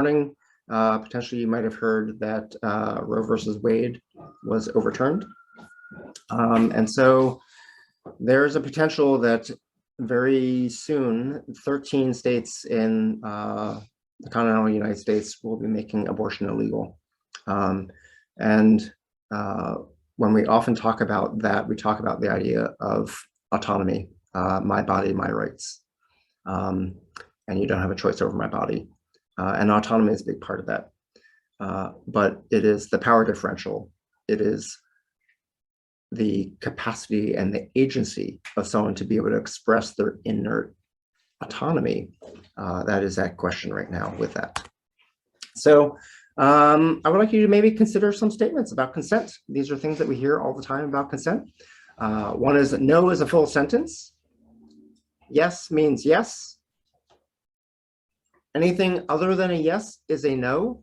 morning, potentially you might have heard that Roe versus Wade was overturned. And so there's a potential that very soon 13 states in the continental United States will be making abortion illegal. When we often talk about that, we talk about the idea of autonomy, my body, my rights. And you don't have a choice over my body. And autonomy is a big part of that. But it is the power differential. It is the capacity and the agency of someone to be able to express their inner autonomy. That is at question right now with that. So I would like you to maybe consider some statements about consent. These are things that we hear all the time about consent. One is that no is a full sentence. Yes means yes. Anything other than a yes is a no.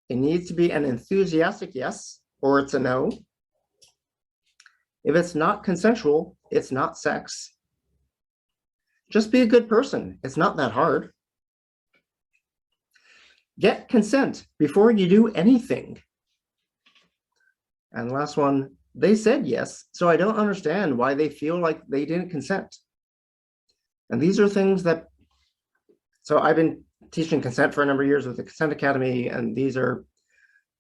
It needs to be an enthusiastic yes, or it's a no. If it's not consensual, it's not sex. Just be a good person. It's not that hard. Get consent before you do anything. And the last one, they said yes, so I don't understand why they feel like they didn't consent. And these are things that, so I've been teaching consent for a number of years with the Consent Academy, and these are,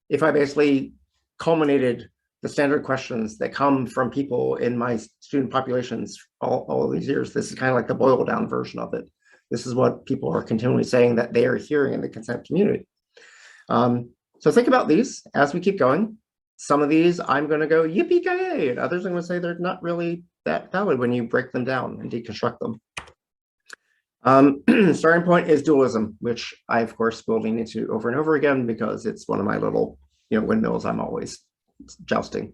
if I basically culminated the standard questions that come from people in my student populations all these years, this is kind of like the boiled down version of it. This is what people are continually saying that they are hearing in the consent community. So think about these as we keep going. Some of these I'm going to go yippee-ki-yay, and others I'm going to say they're not really that valid when you break them down and deconstruct them. Starting point is dualism, which I, of course, will lean into over and over again because it's one of my little windmills I'm always jousting.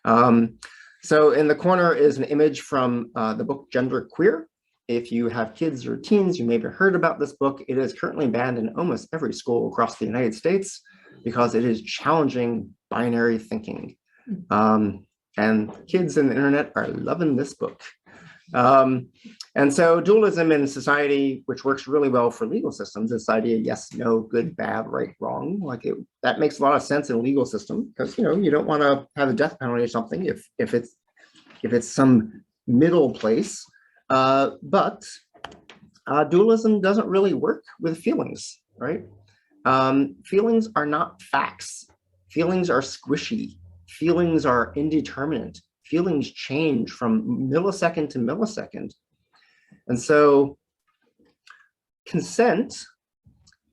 So in the corner is an image from the book Gender Queer. If you have kids or teens, you may have heard about this book. It is currently banned in almost every school across the United States because it is challenging binary thinking. And kids in the internet are loving this book. And so dualism in society, which works really well for legal systems, this idea, yes, no, good, bad, right, wrong, that makes a lot of sense in a legal system because you don't want to have a death penalty or something if it's some middle place. But dualism doesn't really work with feelings, right? Feelings are not facts. Feelings are squishy. Feelings are indeterminate. Feelings change from millisecond to millisecond. And so consent,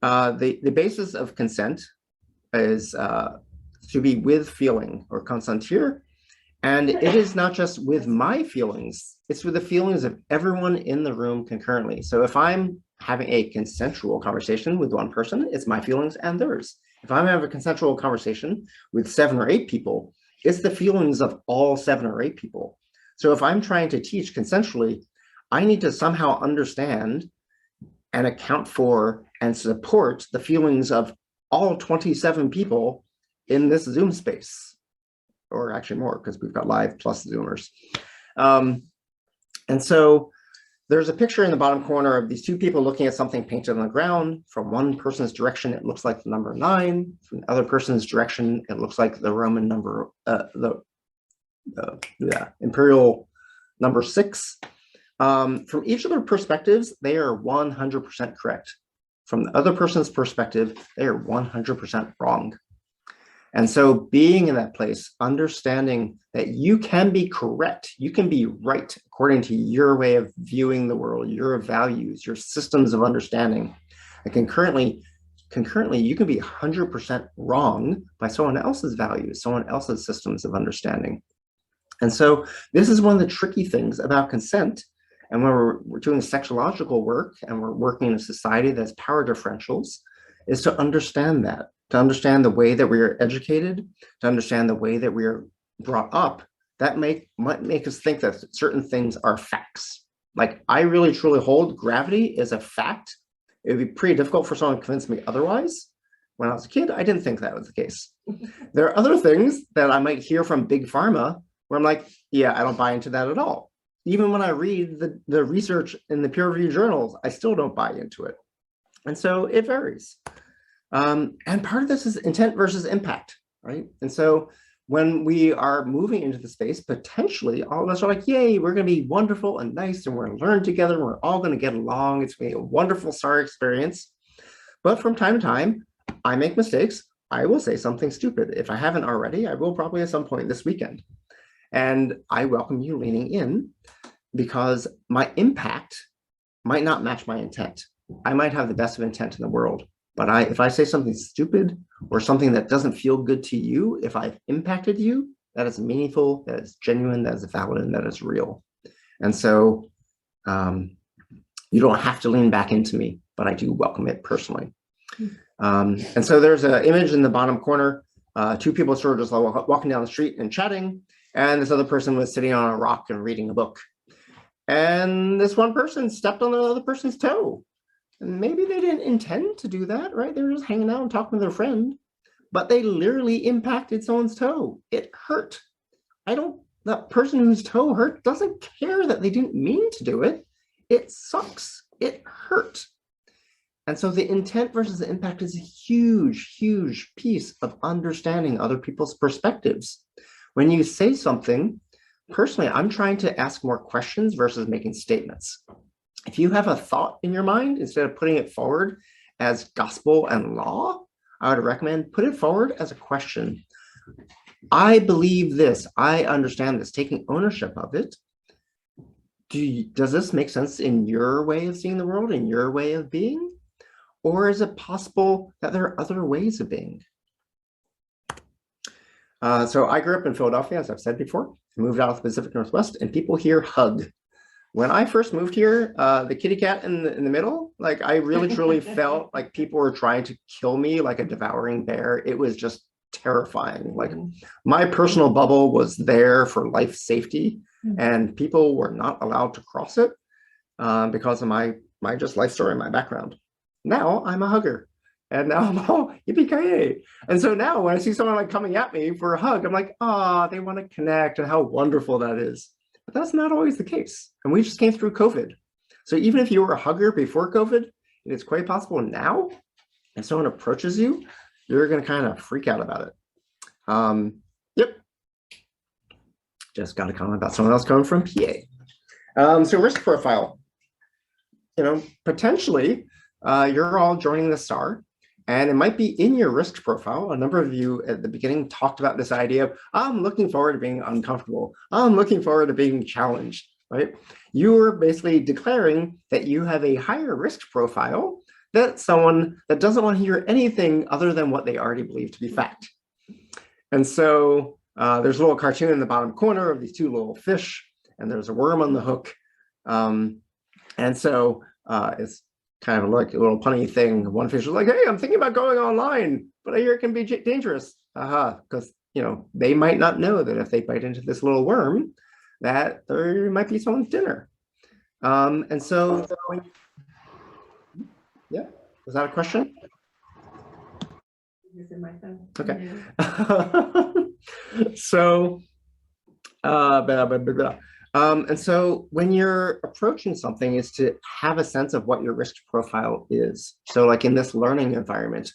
the basis of consent is to be with feeling or consentir. And it is not just with my feelings, it's with the feelings of everyone in the room concurrently. So if I'm having a consensual conversation with one person, it's my feelings and theirs. If I'm having a consensual conversation with 7 or 8 people, it's the feelings of all 7 or 8 people. So if I'm trying to teach consensually, I need to somehow understand and account for and support the feelings of all 27 people in this Zoom space. Or actually more, because we've got live plus Zoomers. And so there's a picture in the bottom corner of these 2 people looking at something painted on the ground. From one person's direction, it looks like the number 9. From the other person's direction, it looks like the Roman number, imperial number 6. From each of their perspectives, they are 100% correct. From the other person's perspective, they are 100% wrong. And so being in that place, understanding that you can be correct, you can be right according to your way of viewing the world, your values, your systems of understanding. And concurrently, you can be 100% wrong by someone else's values, someone else's systems of understanding. And so this is one of the tricky things about consent. And when we're doing sexological work and we're working in a society that's power differentials, is to understand that. To understand the way that we are educated, to understand the way that we are brought up, that might make us think that certain things are facts. Like I really truly hold gravity is a fact. It would be pretty difficult for someone to convince me otherwise. When I was a kid, I didn't think that was the case. There are other things that I might hear from big pharma where I'm like, yeah, I don't buy into that at all. Even when I read the research in the peer-reviewed journals, I still don't buy into it. And so it varies. And part of this is intent versus impact, right? And so when we are moving into the space, potentially all of us are like, yay, we're going to be wonderful and nice, and we're going to learn together, and we're all going to get along. It's going to be a wonderful SAR experience. But from time to time, I make mistakes. I will say something stupid. If I haven't already, I will probably at some point this weekend. And I welcome you leaning in, because my impact might not match my intent. I might have the best of intent in the world, but if I say something stupid or something that doesn't feel good to you, if I've impacted you, that is meaningful, that is genuine, that is valid, and that is real. And so you don't have to lean back into me, but I do welcome it personally. And so there's an image in the bottom corner, two people sort of just walking down the street and chatting, and this other person was sitting on a rock and reading a book. And this one person stepped on the other person's toe. And maybe they didn't intend to do that, right? They were just hanging out and talking to their friend, but they literally impacted someone's toe. It hurt. That person whose toe hurt doesn't care that they didn't mean to do it. It sucks. It hurt. And so the intent versus the impact is a huge, huge piece of understanding other people's perspectives. When you say something, personally, I'm trying to ask more questions versus making statements. If you have a thought in your mind, instead of putting it forward as gospel and law, I would recommend put it forward as a question. I believe this. I understand this. Taking ownership of it. Does this make sense in your way of seeing the world, in your way of being? Or is it possible that there are other ways of being? So I grew up in Philadelphia, as I've said before. I moved out of the Pacific Northwest, and people here hug. When I first moved here, the kitty cat in the middle, like I really truly felt like people were trying to kill me like a devouring bear. It was just terrifying. Like my personal bubble was there for life safety, and people were not allowed to cross it because of my just life story, my background. Now I'm a hugger, and now I'm all yippee-ki-yay. And so now when I see someone like coming at me for a hug, I'm like, they want to connect, and how wonderful that is. But that's not always the case. And we just came through COVID. So even if you were a hugger before COVID, it is quite possible now, if someone approaches you, you're going to kind of freak out about it. Yep. Just got a comment about someone else coming from PA. So risk profile. Potentially, you're all joining the STAR, and it might be in your risk profile. A number of you at the beginning talked about this idea of, I'm looking forward to being uncomfortable. I'm looking forward to being challenged, right? You are basically declaring that you have a higher risk profile than someone that doesn't want to hear anything other than what they already believe to be fact. And so there's a little cartoon in the bottom corner of these two little fish, and there's a worm on the hook. And so it's kind of like a little punny thing. One fish was like, hey, I'm thinking about going online, but I hear it can be dangerous. Because they might not know that if they bite into this little worm, that there might be someone's dinner. And so, yeah, was that a question? Okay. So, and so when you're approaching something is to have a sense of what your risk profile is. So like in this learning environment,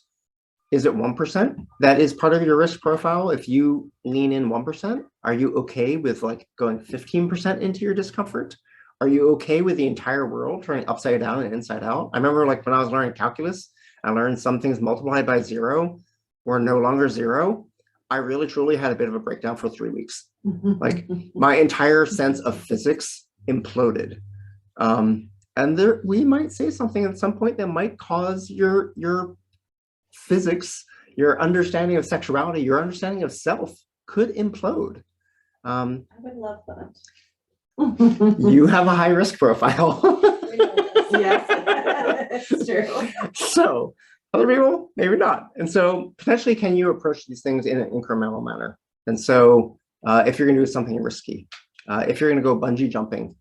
is it 1%? That is part of your risk profile. If you lean in 1%, are you okay with like going 15% into your discomfort? Are you okay with the entire world turning upside down and inside out? I remember like when I was learning calculus, I learned some things multiplied by 0 were no longer 0. I really truly had a bit of a breakdown for 3 weeks. Like my entire sense of physics imploded. And we might say something at some point that might cause your physics, your understanding of sexuality, your understanding of self could implode. I would love that. You have a high risk profile. Yes, it's true. So other people, maybe not. And so potentially, can you approach these things in an incremental manner? And so if you're going to do something risky, if you're going to go bungee jumping,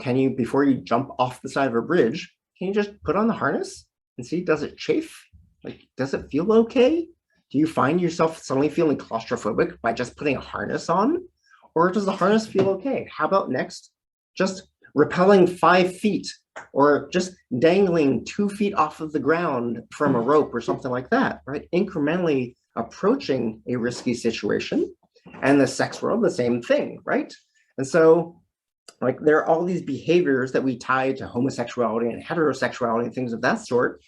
can you, before you jump off the side of a bridge, can you just put on the harness and see, does it chafe? Like, does it feel okay? Do you find yourself suddenly feeling claustrophobic by just putting a harness on? Or does the harness feel okay? How about next, just rappelling 5 feet or just dangling 2 feet off of the ground from a rope or something like that, right? Incrementally approaching a risky situation. And the sex world, the same thing, right? And so, like, there are all these behaviors that we tie to homosexuality and heterosexuality and things of that sort.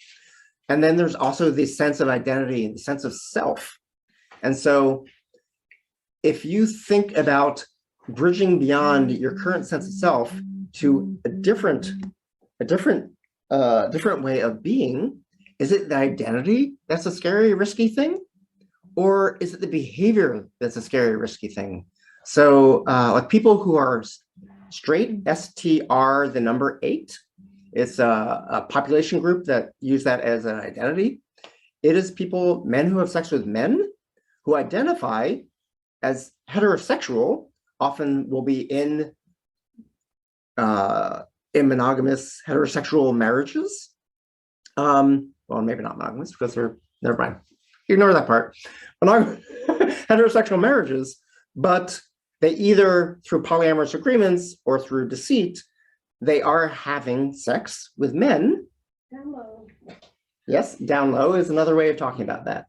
And then there's also the sense of identity and the sense of self. And so if you think about bridging beyond your current sense of self to a different way of being, is it the identity that's a scary, risky thing? Or is it the behavior that's a scary, risky thing? So like people who are straight, STR, the number 8, it's a population group that use that as an identity. It is people, men who have sex with men, who identify as heterosexual, often will be in monogamous heterosexual marriages. Well, maybe not monogamous because they're, never mind. Ignore that part. Heterosexual marriages, but they either through polyamorous agreements or through deceit, they are having sex with men. Down low. Yes, down low is another way of talking about that.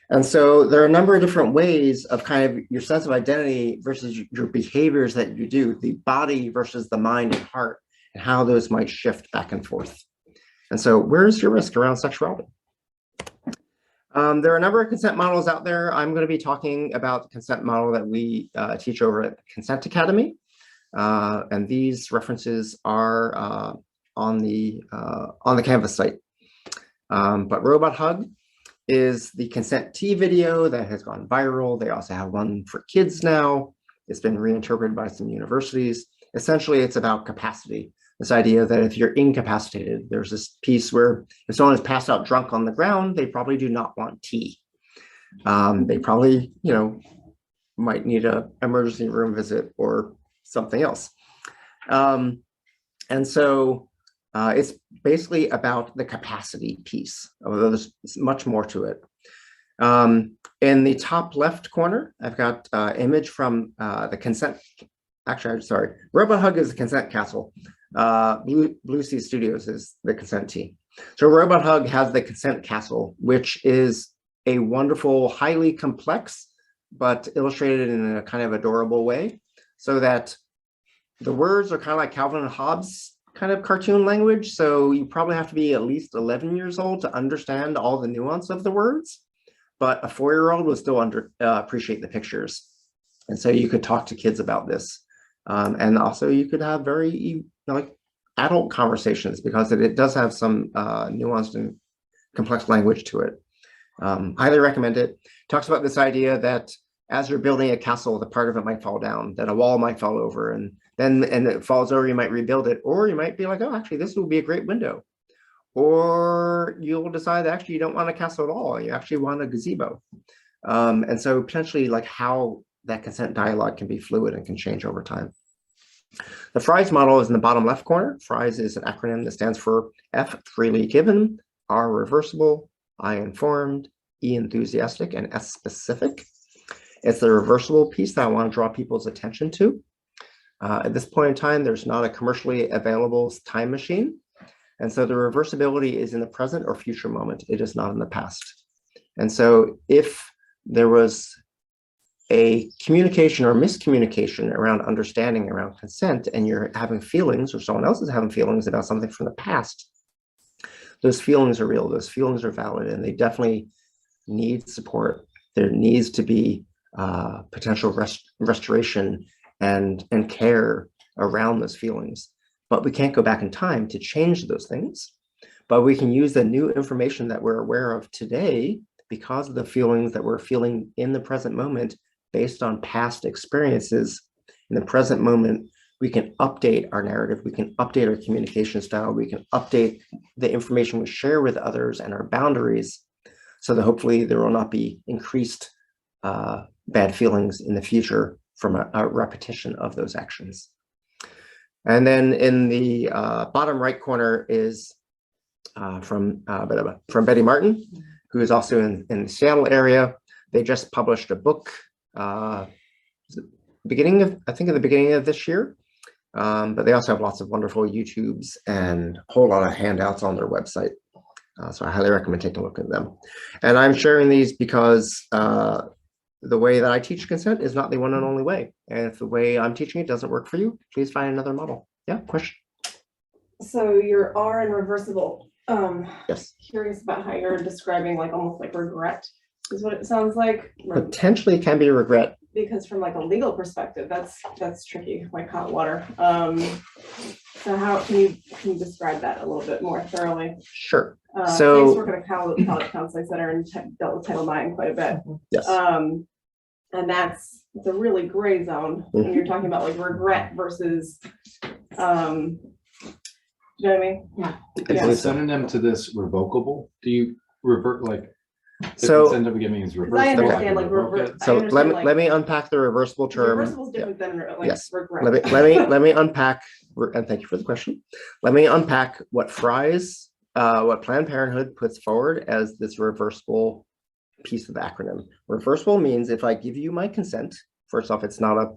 And so there are a number of different ways of kind of your sense of identity versus your behaviors that you do, the body versus the mind and heart, and how those might shift back and forth. And so where's your risk around sexuality? There are a number of consent models out there. I'm going to be talking about the consent model that we teach over at Consent Academy. And these references are on the Canvas site. But Robot Hug is the consent T video that has gone viral. They also have one for kids now. It's been reinterpreted by some universities. Essentially, it's about capacity. This idea that if you're incapacitated, there's this piece where if someone is passed out drunk on the ground, they probably do not want tea. They probably, might need an emergency room visit or something else. And so it's basically about the capacity piece, although there's much more to it. In the top left corner, I've got an image from the consent. Actually, I'm sorry. Robot Hug is the consent castle. Blue Sea Studios is the consent T. So Robot Hug has the consent castle, which is a wonderful, highly complex, but illustrated in a kind of adorable way, so that the words are kind of like Calvin and Hobbes kind of cartoon language. So you probably have to be at least 11 years old to understand all the nuance of the words, but a 4-year-old will still appreciate the pictures. And so you could talk to kids about this. And also you could have very adult conversations because it does have some nuanced and complex language to it. Highly recommend it. Talks about this idea that as you're building a castle, the part of it might fall down, that a wall might fall over, and it falls over, you might rebuild it, or you might be like, oh, actually, this will be a great window. Or you'll decide that actually you don't want a castle at all. You actually want a gazebo. And so potentially like how that consent dialogue can be fluid and can change over time. The FRIES model is in the bottom left corner. FRIES is an acronym that stands for F, freely given, R, reversible, I, informed, E, enthusiastic, and S, specific. It's the reversible piece that I want to draw people's attention to. At this point in time, there's not a commercially available time machine. And so the reversibility is in the present or future moment. It is not in the past. And so if there was a communication or miscommunication around understanding around consent, and you're having feelings or someone else is having feelings about something from the past, those feelings are real, those feelings are valid, and they definitely need support. There needs to be potential restoration and care around those feelings. But we can't go back in time to change those things. But we can use the new information that we're aware of today because of the feelings that we're feeling in the present moment based on past experiences. In the present moment, we can update our narrative, we can update our communication style, we can update the information we share with others and our boundaries, so that hopefully there will not be increased bad feelings in the future from a repetition of those actions. And then in the bottom right corner is from Betty Martin, who is also in the Seattle area. They just published a book, I think at the beginning of this year, But they also have lots of wonderful YouTubes and a whole lot of handouts on their website. So I highly recommend taking a look at them. And I'm sharing these because the way that I teach consent is not the one and only way. And if the way I'm teaching it doesn't work for you, please find another model. Yeah, question? So your R and reversible. Yes. Curious about how you're describing like almost like regret is what it sounds like. Potentially can be regret. Because from like a legal perspective, that's tricky, like hot water. So how can you describe that a little bit more thoroughly? Sure. I So used to work at a college counselors that are dealt with Title IX quite a bit. yes. And it's a really gray zone when you're talking about like regret versus, you know what I mean? Yeah. I Is believe the so. synonym to this revocable? Do you revert like the So- consent of giving is I reversible? understand like revoke revert. it? So I understand, let me unpack the reversible term. Reversible is different than like Yes. regret. Let me unpack, and thank you for the question. Let me unpack what what Planned Parenthood puts forward as this reversible piece of the acronym. Reversible means if I give you my consent, first off, it's not a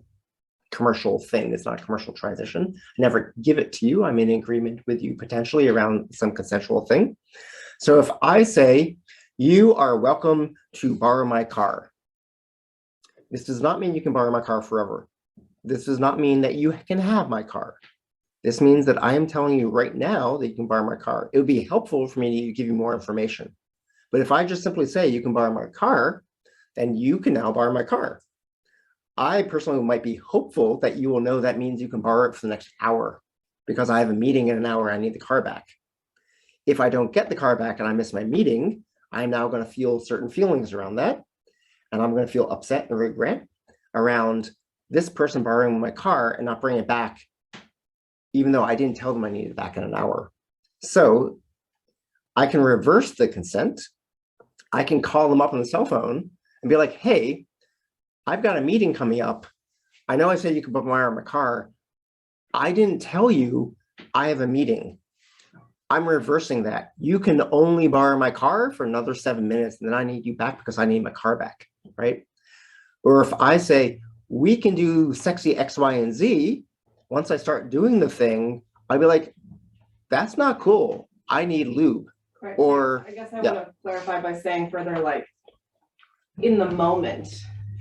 commercial thing. It's not a commercial transition. I never give it to you. I'm in agreement with you potentially around some consensual thing. So if I say, you are welcome to borrow my car, this does not mean you can borrow my car forever. This does not mean that you can have my car. This means that I am telling you right now that you can borrow my car. It would be helpful for me to give you more information. But if I just simply say you can borrow my car, then you can now borrow my car. I personally might be hopeful that you will know that means you can borrow it for the next hour because I have a meeting in an hour. I need the car back. If I don't get the car back and I miss my meeting, I'm now going to feel certain feelings around that. And I'm going to feel upset and regret around this person borrowing my car and not bringing it back, even though I didn't tell them I needed it back in an hour. So I can reverse the consent. I can call them up on the cell phone and be like, hey, I've got a meeting coming up. I know I said you could borrow my car. I didn't tell you I have a meeting. I'm reversing that. You can only borrow my car for another 7 minutes, and then I need you back because I need my car back, right? Or if I say, we can do sexy X, Y, and Z, once I start doing the thing, I'd be like, that's not cool. I need lube. Right. Or I guess I want to clarify by saying further, like in the moment,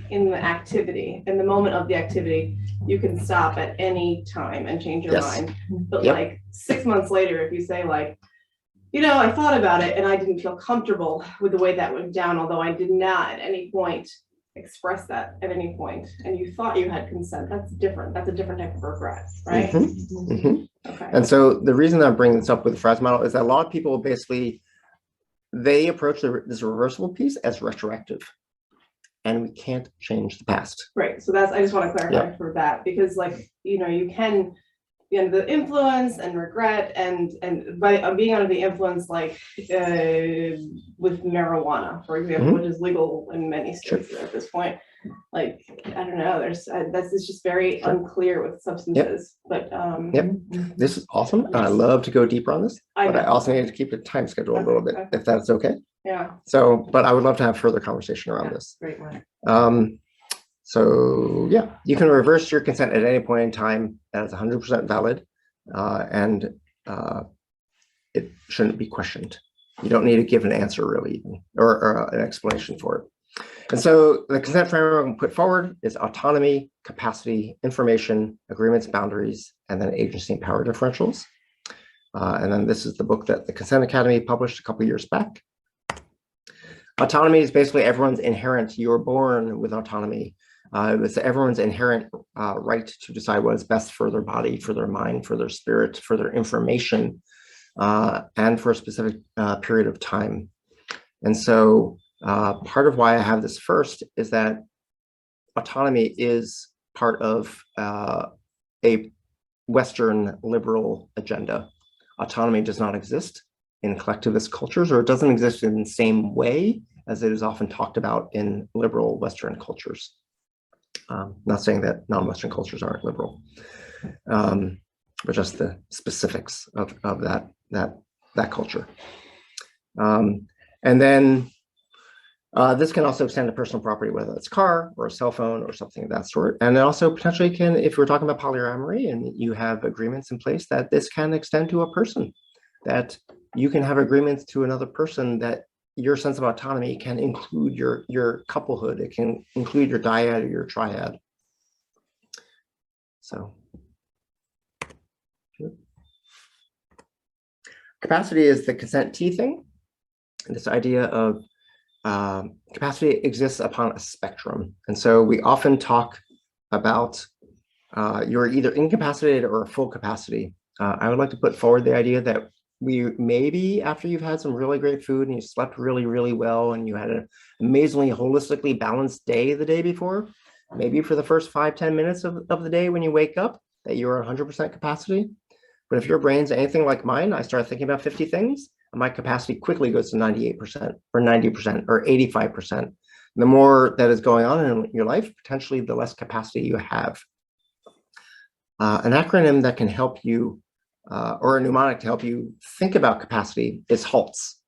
in the activity, in the moment of the activity, you can stop at any time and change your mind. But like 6 months later, if you say like, you know, I thought about it and I didn't feel comfortable with the way that went down, although I did not at any point express that at any point, and you thought you had consent, that's different. That's a different type of regret, right? Okay. And so the reason I'm bringing this up with the Fry's model is that a lot of people basically, they approach this reversible piece as retroactive, and we can't change the past. Right. So that's, I just want to clarify for that, because like, you know, you can be under the influence and regret, and by being under the influence, like with marijuana, for example, which is legal in many states at this point. Like, I don't know, there's this is just very unclear with substances, but This is awesome. I love to go deeper on this, but I also need to keep the time schedule a little bit, if that's okay. Yeah. So, but I would love to have further conversation around this. Great one. So yeah, you can reverse your consent at any point in time. That's 100% valid, and it shouldn't be questioned. You don't need to give an answer really, or an explanation for it. And so the consent framework we put forward is autonomy, capacity, information, agreements, boundaries, and then agency and power differentials. And then this is the book that the Consent Academy published a couple of years back. Autonomy is basically everyone's inherent, you're born with autonomy. It's everyone's inherent right to decide what is best for their body, for their mind, for their spirit, for their information, and for a specific period of time. And so part of why I have this first is that autonomy is part of a Western liberal agenda. Autonomy does not exist in collectivist cultures, or it doesn't exist in the same way as it is often talked about in liberal Western cultures. Not saying that non-Western cultures aren't liberal, but just the specifics of that culture. And then This can also extend to personal property, whether it's a car or a cell phone or something of that sort. And it also potentially can, if we're talking about polyamory and you have agreements in place, that this can extend to a person, that you can have agreements to another person that your sense of autonomy can include your couplehood. It can include your dyad or your triad. So capacity is the consent T thing. This idea of capacity exists upon a spectrum. And so we often talk about you're either incapacitated or a full capacity. I would like to put forward the idea that we maybe after you've had some really great food and you slept really, really well and you had an amazingly holistically balanced day the day before, maybe for the first 5-10 minutes of the day when you wake up, that you're 100% capacity. But if your brain's anything like mine, I start thinking about 50 things, and my capacity quickly goes to 98% or 90% or 85%. The more that is going on in your life, potentially the less capacity you have. An acronym that can help you, or a mnemonic to help you think about capacity is HALTS.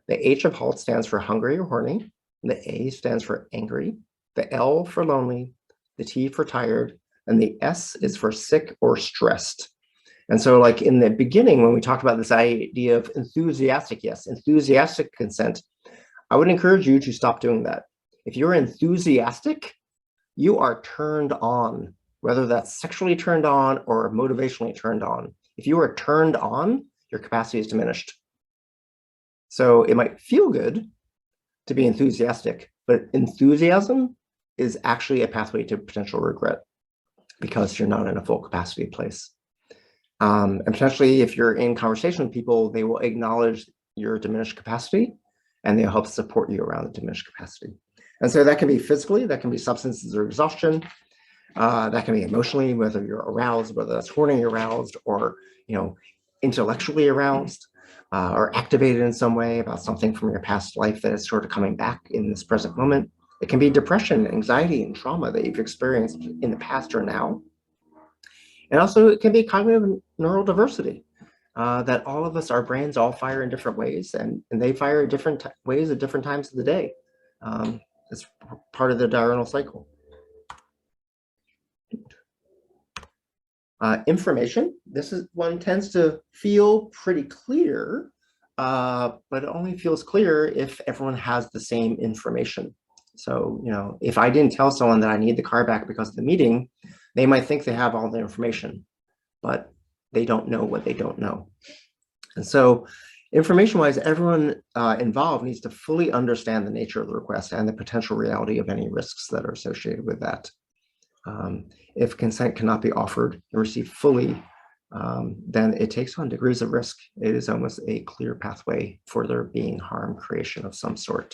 The H of HALT stands for hungry or horny. The A stands for angry. The L for lonely. The T for tired. And the S is for sick or stressed. And so like in the beginning, when we talked about this idea of enthusiastic yes, enthusiastic consent, I would encourage you to stop doing that. If you're enthusiastic, you are turned on, whether that's sexually turned on or motivationally turned on. If you are turned on, your capacity is diminished. So it might feel good to be enthusiastic, but enthusiasm is actually a pathway to potential regret because you're not in a full capacity place. And potentially, if you're in conversation with people, they will acknowledge your diminished capacity and they'll help support you around the diminished capacity. And so that can be physically, that can be substances or exhaustion, that can be emotionally, whether you're aroused, whether that's horny aroused or intellectually aroused or activated in some way about something from your past life that is sort of coming back in this present moment. It can be depression, anxiety, and trauma that you've experienced in the past or now. And also it can be cognitive neurodiversity, that all of us, our brains all fire in different ways and they fire in different ways at different times of the day. It's part of the diurnal cycle. Information, this is one tends to feel pretty clear, but it only feels clear if everyone has the same information. So, if I didn't tell someone that I need the car back because of the meeting, they might think they have all the information, but they don't know what they don't know. And so information-wise, everyone involved needs to fully understand the nature of the request and the potential reality of any risks that are associated with that. If consent cannot be offered and received fully, then it takes on degrees of risk. It is almost a clear pathway for there being harm creation of some sort.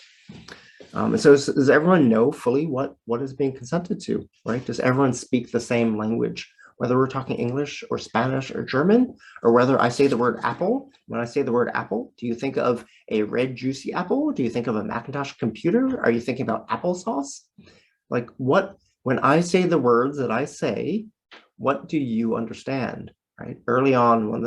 And so does everyone know fully what is being consented to, right? Does everyone speak the same language, whether we're talking English or Spanish or German, or whether I say the word apple? When I say the word apple, do you think of a red juicy apple? Do you think of a Macintosh computer? Are you thinking about applesauce? Like when I say the words that I say, what do you understand, right? Early on, when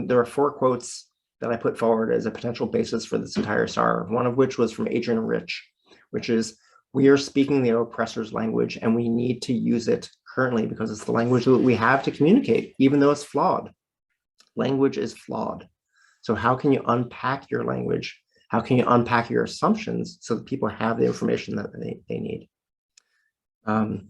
there are 4 quotes that I put forward as a potential basis for this entire SAR, one of which was from Adrian Rich, which is, we are speaking the oppressor's language and we need to use it currently because it's the language that we have to communicate, even though it's flawed. Language is flawed. So how can you unpack your language? How can you unpack your assumptions so that people have the information that they need? And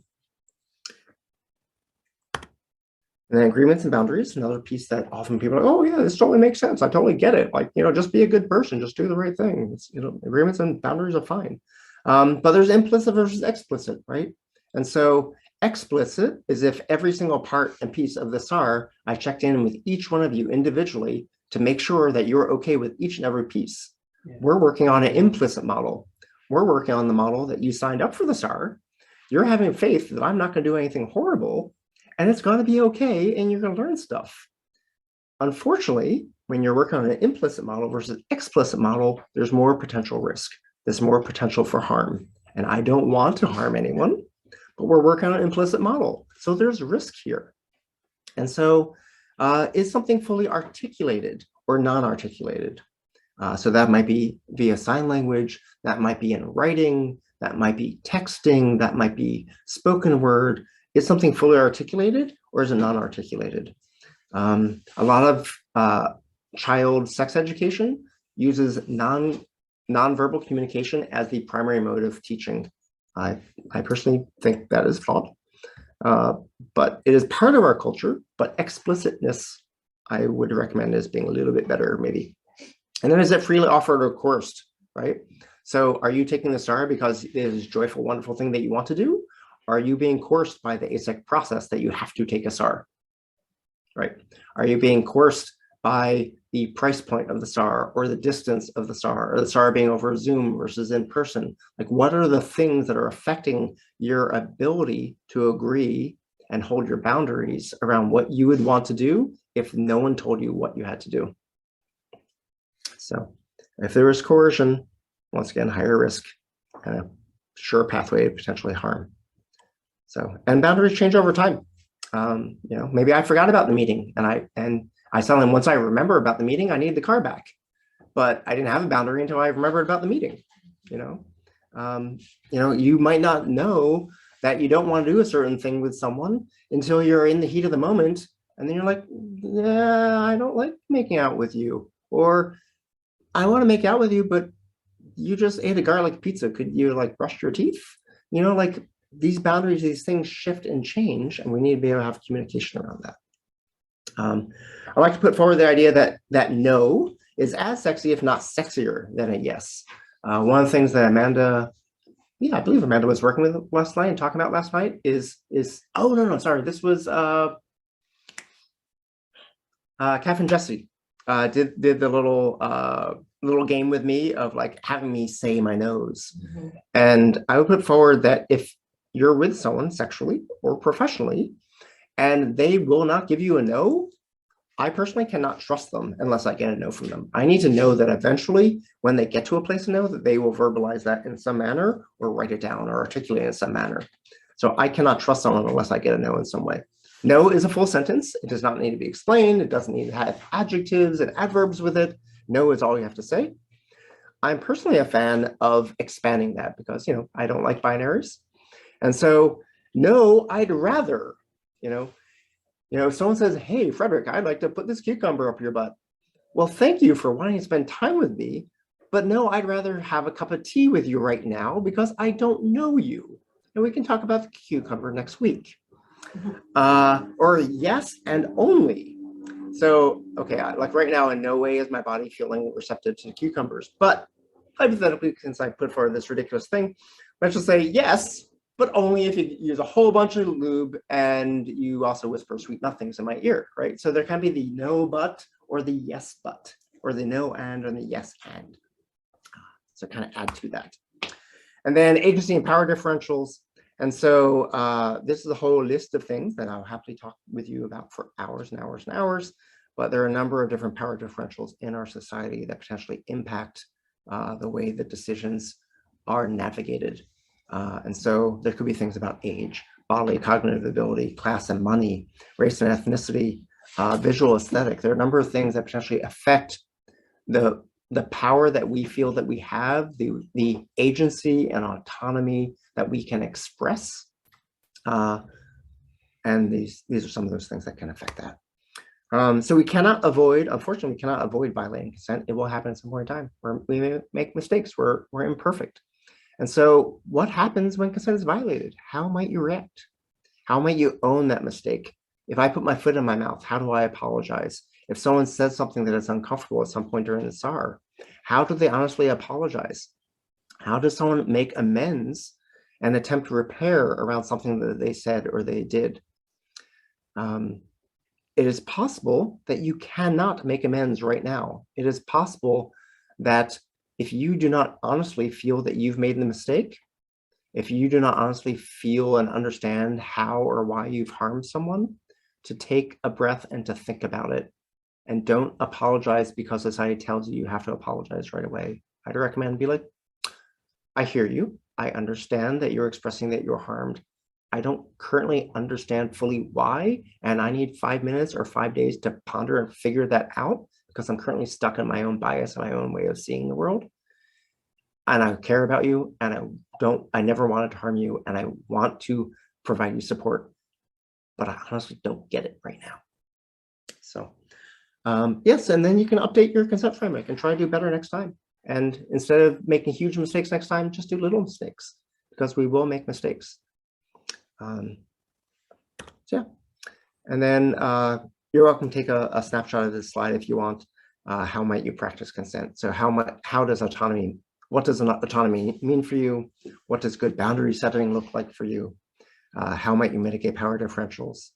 then agreements and boundaries, another piece that often people are, oh yeah, this totally makes sense. I totally get it. Like, just be a good person, just do the right thing. It's, agreements and boundaries are fine. But there's implicit versus explicit, right? And so explicit is if every single part and piece of the SAR, I checked in with each one of you individually to make sure that you're okay with each and every piece. Yeah. We're working on an implicit model. We're working on the model that you signed up for the SAR. You're having faith that I'm not going to do anything horrible, and it's going to be okay, and you're going to learn stuff. Unfortunately, when you're working on an implicit model versus explicit model, there's more potential risk. There's more potential for harm. And I don't want to harm anyone, but we're working on an implicit model. So there's risk here. And so is something fully articulated or non-articulated? So that might be via sign language, that might be in writing, that might be texting, that might be spoken word. Is something fully articulated or is it non-articulated? A lot of child sex education uses non-verbal communication as the primary mode of teaching. I personally think that is flawed, but it is part of our culture, but explicitness I would recommend as being a little bit better maybe. And then is it freely offered or coerced, right? So are you taking the STAR because it is a joyful, wonderful thing that you want to do? Are you being coerced by the ASEC process that you have to take a STAR, right? Are you being coerced by the price point of the STAR or the distance of the STAR or the STAR being over Zoom versus in person? Like, what are the things that are affecting your ability to agree and hold your boundaries around what you would want to do if no one told you what you had to do? So if there is coercion, once again, higher risk and a sure pathway to potentially harm. So, and boundaries change over time. You know, maybe I forgot about the meeting and I tell them once I remember about the meeting, I need the car back, but I didn't have a boundary until I remembered about the meeting. You know, you might not know that you don't want to do a certain thing with someone until you're in the heat of the moment. And then you're like, yeah, I don't like making out with you, or I want to make out with you, but you just ate a garlic pizza. Could you like brush your teeth? You know, like these boundaries, these things shift and change, and we need to be able to have communication around that. I like to put forward the idea that no is as sexy, if not sexier, than a yes. One of the things that Amanda, I believe Amanda was working with last night and talking about last night is oh no, sorry, this was Kath and Jesse did the little game with me of like having me say my no's. Mm-hmm. And I would put forward that if you're with someone sexually or professionally and they will not give you a no, I personally cannot trust them unless I get a no from them. I need to know that eventually when they get to a place of no, that they will verbalize that in some manner or write it down or articulate it in some manner. So I cannot trust someone unless I get a no in some way. No is a full sentence. It does not need to be explained. It doesn't need to have adjectives and adverbs with it. No is all you have to say. I'm personally a fan of expanding that because, you know, I don't like binaries. And so, no, I'd rather, you know, if someone says, hey, Frederick, I'd like to put this cucumber up your butt. Well, thank you for wanting to spend time with me. But no, I'd rather have a cup of tea with you right now because I don't know you. And we can talk about the cucumber next week. Or yes and only. So, okay, like right now, in no way is my body feeling receptive to cucumbers. But hypothetically, since I put forward this ridiculous thing, let's just say yes, but only if you use a whole bunch of lube and you also whisper sweet nothings in my ear, right? So there can be the no but or the yes but, or the no and or the yes and. So kind of add to that. And then agency and power differentials. And so this is a whole list of things that I'll happily talk with you about for hours and hours and hours. But there are a number of different power differentials in our society that potentially impact the way that decisions are navigated. And so there could be things about age, bodily cognitive ability, class and money, race and ethnicity, visual aesthetic. There are a number of things that potentially affect the power that we feel that we have, the agency and autonomy that we can express. And these are some of those things that can affect that. So we cannot avoid, unfortunately, we cannot avoid violating consent. It will happen at some point in time where we may make mistakes, we're imperfect. And so what happens when consent is violated? How might you react? How might you own that mistake? If I put my foot in my mouth, how do I apologize? If someone says something that is uncomfortable at some point during the SAR, how do they honestly apologize? How does someone make amends and attempt to repair around something that they said or they did? It is possible that you cannot make amends right now. It is possible that if you do not honestly feel that you've made the mistake, if you do not honestly feel and understand how or why you've harmed someone, to take a breath and to think about it. And don't apologize because society tells you you have to apologize right away. I'd recommend be like, I hear you. I understand that you're expressing that you're harmed. I don't currently understand fully why, and I need 5 minutes or 5 days to ponder and figure that out because I'm currently stuck in my own bias and my own way of seeing the world. And I care about you, and I never wanted to harm you, and I want to provide you support, but I honestly don't get it right now. So yes, and then you can update your consent framework and try to do better next time. And instead of making huge mistakes next time, just do little mistakes, because we will make mistakes. So yeah, and then you're welcome to take a snapshot of this slide if you want. How might you practice consent? So how does autonomy, what does autonomy mean for you? What does good boundary setting look like for you? How might you mitigate power differentials?